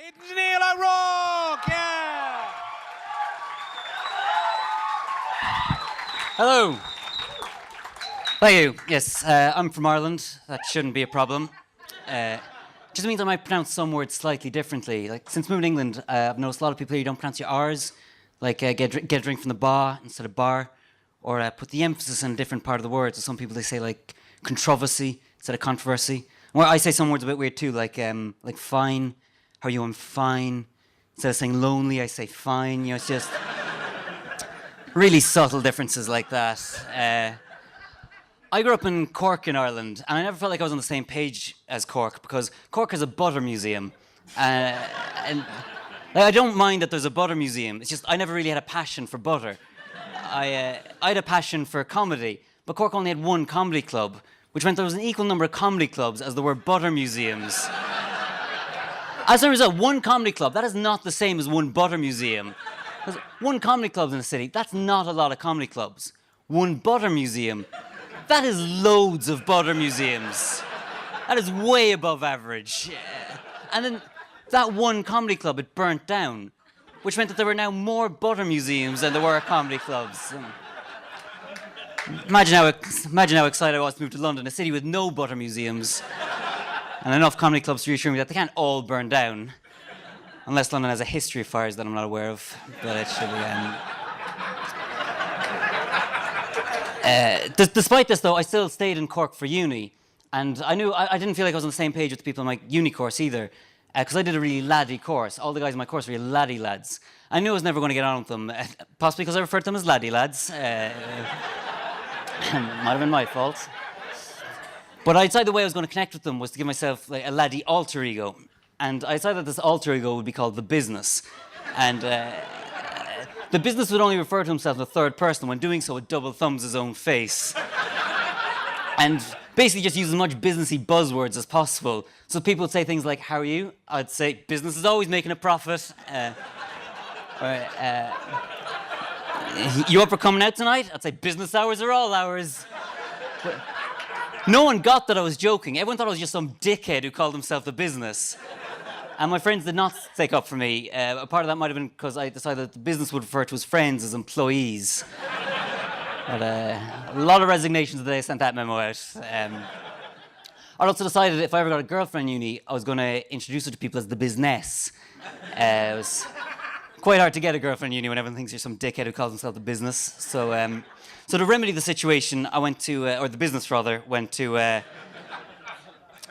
It's Neil O'Rourke, yeah! Hello. Thank you. Yes, I'm from Ireland. That shouldn't be a problem. Just means I might pronounce some words slightly differently. Like since moving to England, I've noticed a lot of people here don't pronounce your R's, like get a drink from the bar instead of bar, or put the emphasis on a different part of the word. So some people they say like controversy instead of controversy. Or I say some words a bit weird too, like fine. How are you? I'm fine. Instead of saying lonely, I say fine. You know, it's just really subtle differences like that. I grew up in Cork in Ireland, and I never felt like I was on the same page as Cork because Cork has a butter museum, and like, I don't mind that there's a butter museum. It's just I never really had a passion for butter. I had a passion for comedy, but Cork only had one comedy club, which meant there was an equal number of comedy clubs as there were butter museums. As a result, one comedy club, that is not the same as one butter museum. One comedy club in a city, that's not a lot of comedy clubs. One butter museum, that is loads of butter museums. That is way above average. And then that one comedy club, it burnt down, which meant that there were now more butter museums than there were comedy clubs. Imagine how excited I was to move to London, a city with no butter museums, and enough comedy clubs to reassure me that they can't all burn down. Unless London has a history of fires that I'm not aware of, but it should be. Despite this, though, I still stayed in Cork for uni, and I knew I didn't feel like I was on the same page with the people in my uni course either, because I did a really laddie course. All the guys in my course were really laddie lads. I knew I was never going to get on with them, possibly because I referred to them as laddie lads. Might have been my fault. But I decided the way I was going to connect with them was to give myself like, a laddie alter ego. And I decided that this alter ego would be called the business. And the business would only refer to himself in the third person. When doing so, it double thumbs his own face. And basically just use as much businessy buzzwords as possible. So people would say things like, how are you? I'd say, business is always making a profit. You up for coming out tonight? I'd say, business hours are all hours. But no one got that I was joking. Everyone thought I was just some dickhead who called himself the business. And my friends did not take up for me. A part of that might have been because I decided that the business would refer to his friends as employees. But a lot of resignations the day I sent that memo out. I also decided if I ever got a girlfriend in uni, I was going to introduce her to people as the business. It was quite hard to get a girlfriend in uni when everyone thinks you're some dickhead who calls himself the business. So to remedy the situation, I went to, or the business rather, went to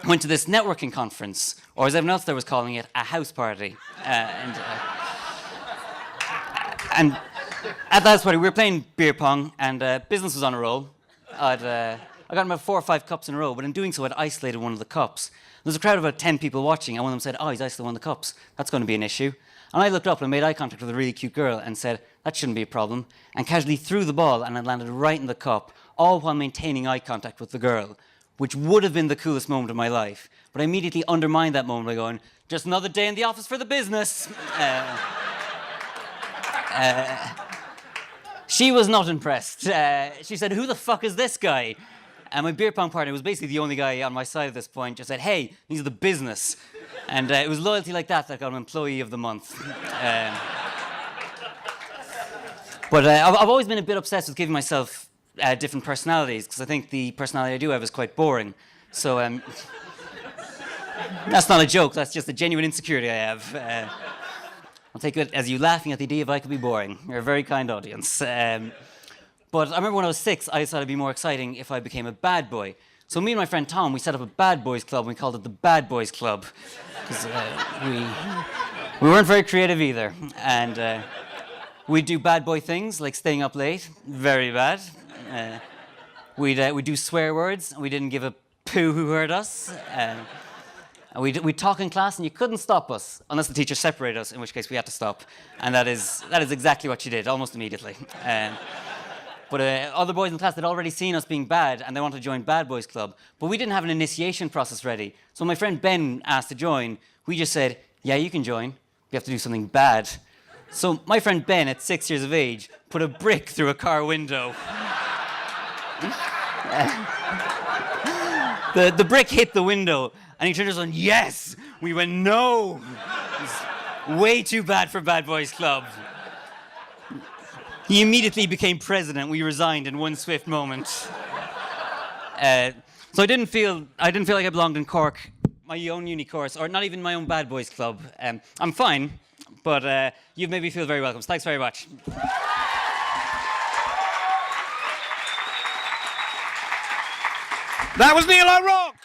this networking conference, or as everyone else there was calling it, a house party. And at that house party, we were playing beer pong, and business was on a roll. I got about 4 or 5 cups in a row, but in doing so, I'd isolated one of the cups. There was a crowd of about 10 people watching, and one of them said, oh, he's isolated one of the cups. That's going to be an issue. And I looked up and made eye contact with a really cute girl and said, that shouldn't be a problem, and casually threw the ball, and it landed right in the cup, all while maintaining eye contact with the girl, which would have been the coolest moment of my life. But I immediately undermined that moment by going, just another day in the office for the business. She was not impressed. She said, who the fuck is this guy? And my beer pong partner was basically the only guy on my side at this point, just said, hey, he's the business. And it was loyalty like that got him Employee of the Month. But I've always been a bit obsessed with giving myself different personalities, because I think the personality I do have is quite boring. So that's not a joke, that's just a genuine insecurity I have. I'll take it as you laughing at the idea if I could be boring. You're a very kind audience. But I remember when I was 6, I decided it'd be more exciting if I became a bad boy. So me and my friend Tom, we set up a bad boys club, and we called it the Bad Boys Club. Because we weren't very creative either. And we'd do bad boy things, like staying up late. Very bad. We'd do swear words, and we didn't give a poo who heard us. We'd talk in class, and you couldn't stop us, unless the teacher separated us, in which case we had to stop. And that is exactly what she did, almost immediately. But other boys in class had already seen us being bad, and they wanted to join Bad Boys Club. But we didn't have an initiation process ready. So when my friend Ben asked to join, we just said, yeah, you can join. We have to do something bad. So my friend Ben, at 6 years of age, put a brick through a car window. The brick hit the window, and he turned to us and yes! We went, no! Way too bad for Bad Boys Club. He immediately became president. We resigned in one swift moment. So I didn't feel like I belonged in Cork, my own uni course, or not even my own Bad Boys Club. I'm fine, but you've made me feel very welcome. So thanks very much. That was Neil O'Rourke.